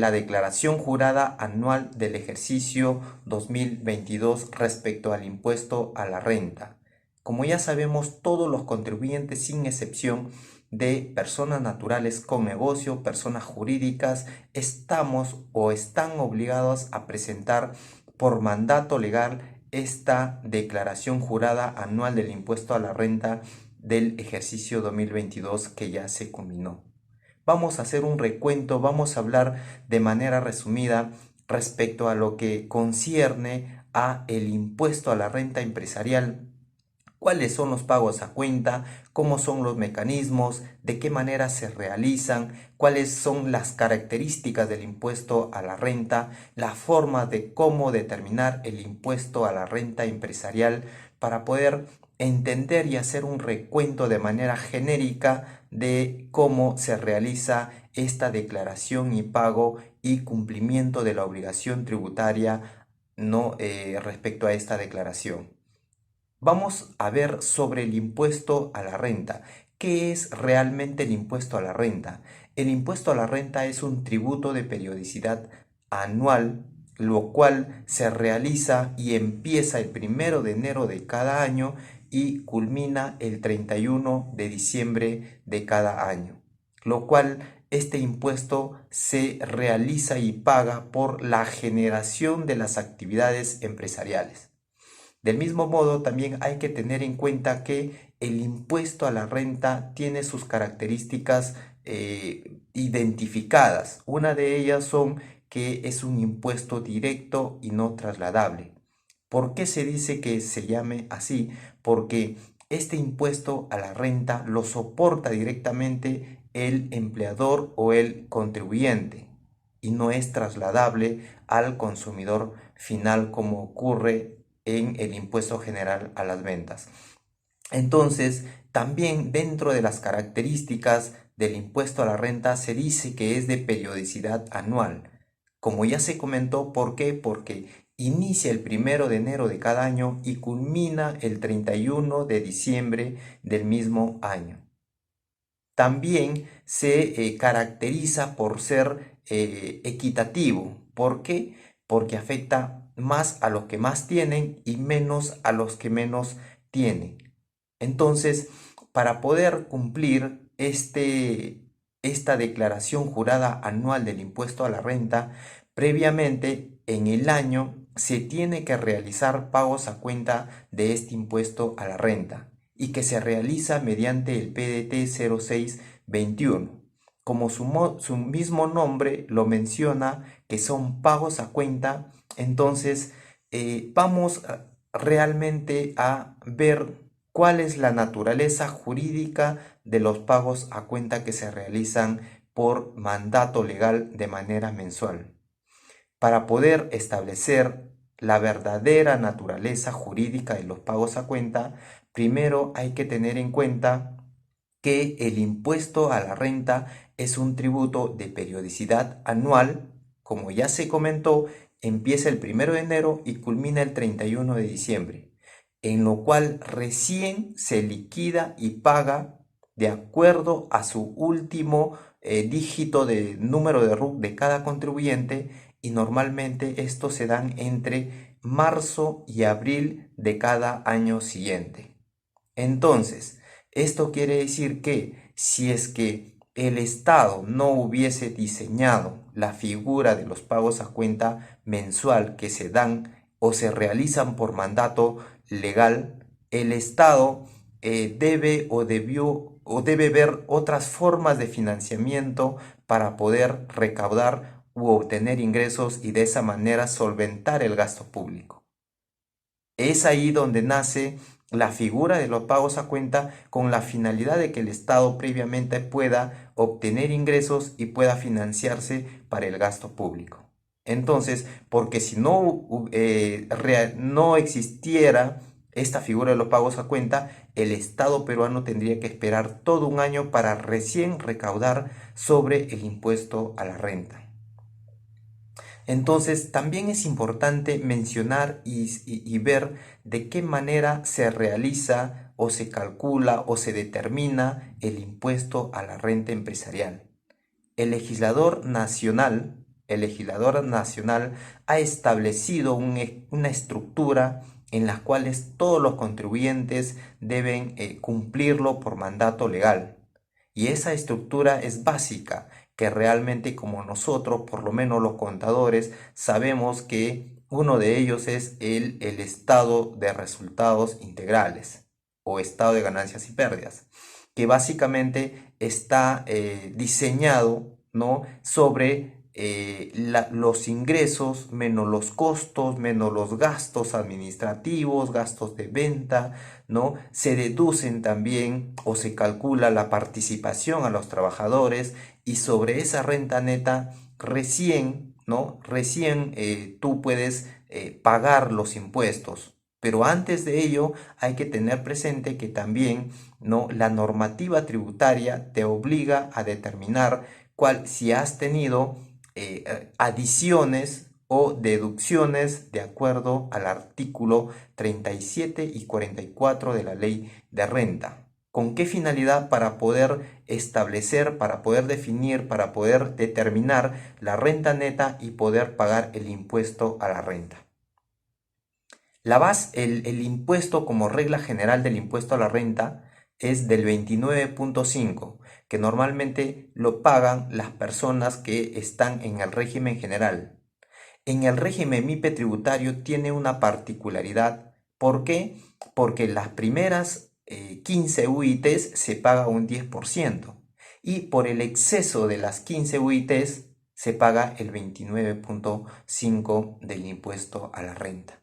la declaración jurada anual del ejercicio 2022 respecto al impuesto a la renta. Como ya sabemos, todos los contribuyentes, sin excepción de personas naturales con negocio, personas jurídicas, estamos o están obligados a presentar por mandato legal esta declaración jurada anual del impuesto a la renta del ejercicio 2022 que ya se culminó. Vamos a hacer un recuento, vamos a hablar de manera resumida respecto a lo que concierne a el impuesto a la renta empresarial. ¿Cuáles son los pagos a cuenta? ¿Cómo son los mecanismos? ¿De qué manera se realizan? ¿Cuáles son las características del impuesto a la renta? La forma de cómo determinar el impuesto a la renta empresarial para poder entender y hacer un recuento de manera genérica de cómo se realiza esta declaración y pago y cumplimiento de la obligación tributaria respecto a esta declaración. Vamos a ver sobre el impuesto a la renta. ¿Qué es realmente el impuesto a la renta? El impuesto a la renta es un tributo de periodicidad anual, lo cual se realiza y empieza el 1 de enero de cada año y culmina el 31 de diciembre de cada año, lo cual este impuesto se realiza y paga por la generación de las actividades empresariales. Del mismo modo, también hay que tener en cuenta que el impuesto a la renta tiene sus características identificadas. Una de ellas son que es un impuesto directo y no trasladable. ¿Por qué se dice que se llame así? Porque este impuesto a la renta lo soporta directamente el empleador o el contribuyente y no es trasladable al consumidor final como ocurre en el impuesto general a las ventas. Entonces, también dentro de las características del impuesto a la renta se dice que es de periodicidad anual. Como ya se comentó, ¿por qué? Porque inicia el 1 de enero de cada año y culmina el 31 de diciembre del mismo año. También se caracteriza por ser equitativo. ¿Por qué? Porque afecta más a los que más tienen y menos a los que menos tienen. Entonces, para poder cumplir esta declaración jurada anual del impuesto a la renta, previamente en el año se tiene que realizar pagos a cuenta de este impuesto a la renta y que se realiza mediante el PDT 0621. Como su mismo nombre lo menciona, que son pagos a cuenta, entonces vamos realmente a ver cuál es la naturaleza jurídica de los pagos a cuenta que se realizan por mandato legal de manera mensual. Para poder establecer la verdadera naturaleza jurídica de los pagos a cuenta, primero hay que tener en cuenta que el impuesto a la renta es un tributo de periodicidad anual, como ya se comentó, empieza el 1 de enero y culmina el 31 de diciembre, en lo cual recién se liquida y paga de acuerdo a su último dígito de número de RUC de cada contribuyente, y normalmente estos se dan entre marzo y abril de cada año siguiente. Entonces, esto quiere decir que si es que el Estado no hubiese diseñado la figura de los pagos a cuenta mensual que se dan o se realizan por mandato legal, el Estado debe o debió o debe ver otras formas de financiamiento para poder recaudar u obtener ingresos y de esa manera solventar el gasto público. Es ahí donde nace la figura de los pagos a cuenta con la finalidad de que el Estado previamente pueda obtener ingresos y pueda financiarse para el gasto público. Entonces, porque si no existiera esta figura de los pagos a cuenta, el Estado peruano tendría que esperar todo un año para recién recaudar sobre el impuesto a la renta. Entonces, también es importante mencionar y ver de qué manera se realiza o se calcula o se determina el impuesto a la renta empresarial. El legislador nacional el legislador nacional ha establecido una estructura en la cual todos los contribuyentes deben cumplirlo por mandato legal. Y esa estructura es básica, que realmente como nosotros, por lo menos los contadores, sabemos que uno de ellos es el estado de resultados integrales o estado de ganancias y pérdidas, que básicamente está diseñado, ¿no?, sobre los ingresos menos los costos, menos los gastos administrativos, gastos de venta, ¿no? Se deducen también o se calcula la participación a los trabajadores y sobre esa renta neta recién, ¿no? Recién tú puedes pagar los impuestos. Pero antes de ello hay que tener presente que también, ¿no?, la normativa tributaria te obliga a determinar si has tenido adiciones o deducciones de acuerdo al artículo 37 y 44 de la ley de renta. ¿Con qué finalidad? Para poder establecer, para poder definir, para poder determinar la renta neta y poder pagar el impuesto a la renta. El impuesto como regla general del impuesto a la renta es del 29.5, que normalmente lo pagan las personas que están en el régimen general. En el régimen MIPE tributario tiene una particularidad. ¿Por qué? Porque las primeras 15 UITs se paga un 10% y por el exceso de las 15 UITs se paga el 29.5 del impuesto a la renta.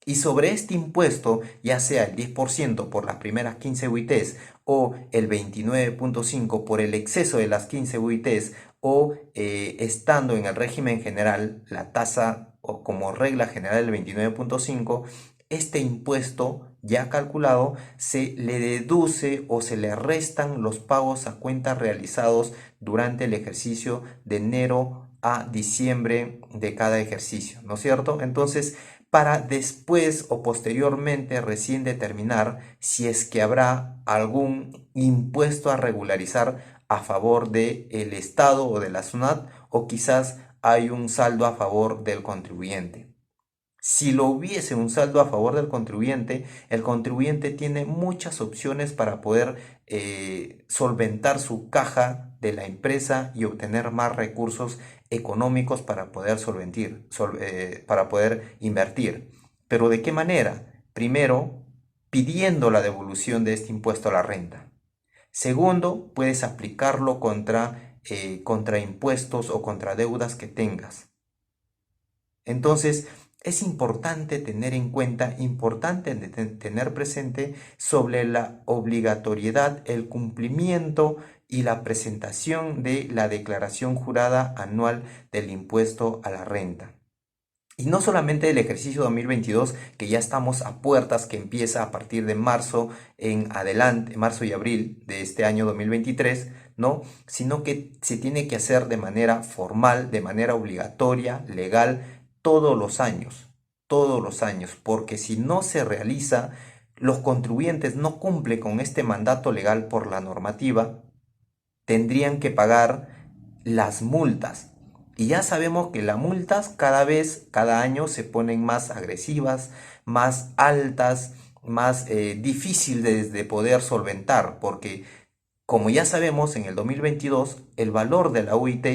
Y sobre este impuesto, ya sea el 10% por las primeras 15 UITs o el 29.5 por el exceso de las 15 UITs o estando en el régimen general, la tasa o como regla general del 29.5, este impuesto ya calculado se le deduce o se le restan los pagos a cuentas realizados durante el ejercicio de enero a diciembre de cada ejercicio, ¿no es cierto? Entonces, para después o posteriormente recién determinar si es que habrá algún impuesto a regularizar a favor del Estado o de la SUNAT, o quizás hay un saldo a favor del contribuyente. Si lo hubiese un saldo a favor del contribuyente, el contribuyente tiene muchas opciones para poder solventar su caja de la empresa y obtener más recursos económicos para poder para poder invertir. ¿Pero de qué manera? Primero, pidiendo la devolución de este impuesto a la renta. Segundo, puedes aplicarlo contra impuestos o contra deudas que tengas. Entonces, es importante tener en cuenta, importante tener presente sobre la obligatoriedad, el cumplimiento y la presentación de la declaración jurada anual del impuesto a la renta. Y no solamente del ejercicio 2022, que ya estamos a puertas, que empieza a partir de marzo en adelante, marzo y abril de este año 2023, ¿no? Sino que se tiene que hacer de manera formal, de manera obligatoria, legal, todos los años, porque si no se realiza, los contribuyentes no cumplen con este mandato legal por la normativa, tendrían que pagar las multas. Y ya sabemos que las multas cada año se ponen más agresivas, más altas, más difíciles de poder solventar, porque como ya sabemos, en el 2022 el valor de la UIT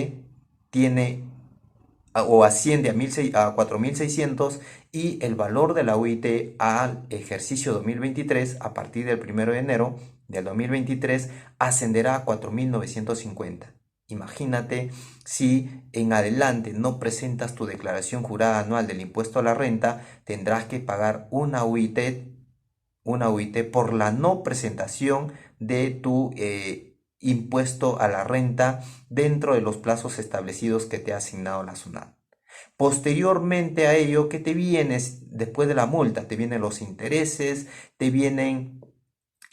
tiene o asciende a 4.600 y el valor de la UIT al ejercicio 2023 a partir del 1 de enero del 2023 ascenderá a 4.950. Imagínate si en adelante no presentas tu declaración jurada anual del impuesto a la renta, tendrás que pagar una UIT por la no presentación de tu impuesto a la renta dentro de los plazos establecidos que te ha asignado la SUNAT. Posteriormente a ello, ¿qué te vienes después de la multa? Te vienen los intereses, te vienen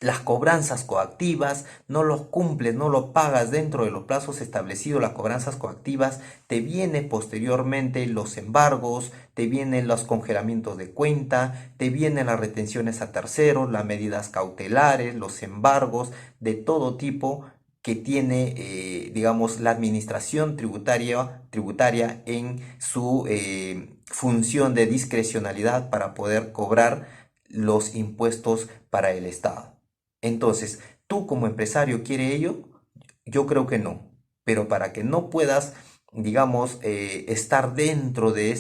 las cobranzas coactivas, no los cumples, no lo pagas dentro de los plazos establecidos, las cobranzas coactivas, te vienen posteriormente los embargos, te vienen los congelamientos de cuenta, te vienen las retenciones a terceros, las medidas cautelares, los embargos de todo tipo, que tiene, digamos, la administración tributaria en su función de discrecionalidad para poder cobrar los impuestos para el Estado. Entonces, ¿tú como empresario quieres ello? Yo creo que no. Pero para que no puedas, digamos, estar dentro de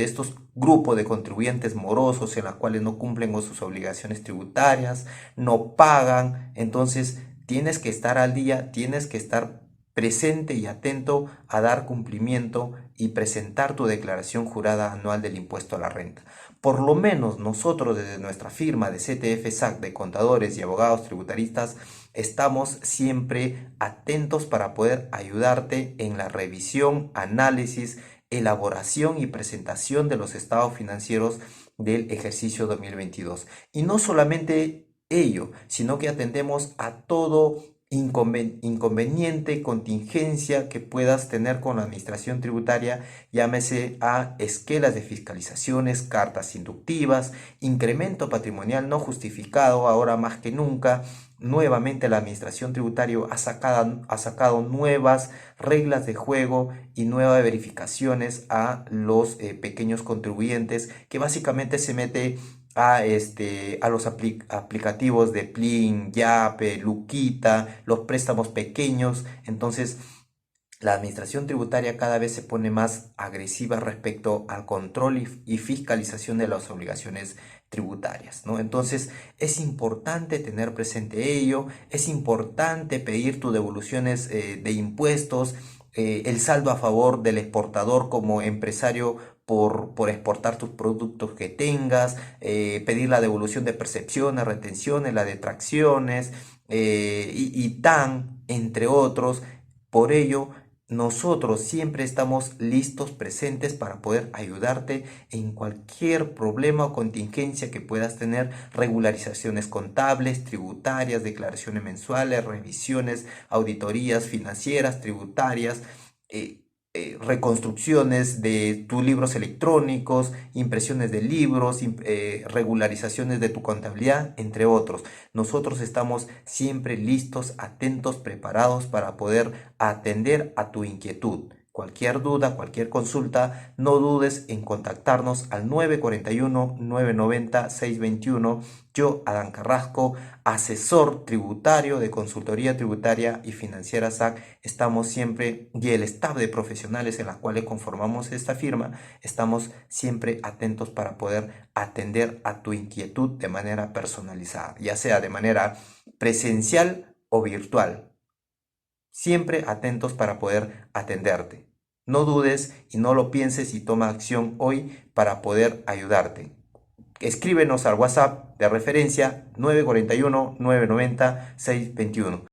estos grupos de contribuyentes morosos en los cuales no cumplen con sus obligaciones tributarias, no pagan, entonces tienes que estar al día, tienes que estar presente y atento a dar cumplimiento y presentar tu declaración jurada anual del impuesto a la renta. Por lo menos nosotros desde nuestra firma de CTF SAC de contadores y abogados tributaristas estamos siempre atentos para poder ayudarte en la revisión, análisis, elaboración y presentación de los estados financieros del ejercicio 2022. Y no solamente ello, sino que atendemos a todo inconveniente, contingencia que puedas tener con la administración tributaria, llámese a esquelas de fiscalizaciones, cartas inductivas, incremento patrimonial no justificado, ahora más que nunca. Nuevamente la administración tributaria ha sacado nuevas reglas de juego y nuevas verificaciones a los pequeños contribuyentes, que básicamente se mete a los aplicativos de Plin, Yape, Luquita, los préstamos pequeños. Entonces, la administración tributaria cada vez se pone más agresiva respecto al control y fiscalización de las obligaciones tributarias, ¿no? Entonces, es importante tener presente ello, es importante pedir tus devoluciones de impuestos, el saldo a favor del exportador como empresario por exportar tus productos que tengas, pedir la devolución de percepciones, retenciones, la detracciones y TAN, entre otros. Por ello, nosotros siempre estamos listos, presentes para poder ayudarte en cualquier problema o contingencia que puedas tener, regularizaciones contables, tributarias, declaraciones mensuales, revisiones, auditorías financieras, tributarias, eh, reconstrucciones de tus libros electrónicos, impresiones de libros, regularizaciones de tu contabilidad, entre otros. Nosotros estamos siempre listos, atentos, preparados para poder atender a tu inquietud. Cualquier duda, cualquier consulta, no dudes en contactarnos al 941-990-621. Yo, Adán Carrasco, asesor tributario de consultoría tributaria y financiera SAC, estamos siempre, y el staff de profesionales en la cuales conformamos esta firma, estamos siempre atentos para poder atender a tu inquietud de manera personalizada, ya sea de manera presencial o virtual. Siempre atentos para poder atenderte. No dudes y no lo pienses y toma acción hoy para poder ayudarte. Escríbenos al WhatsApp de referencia 941-990-621.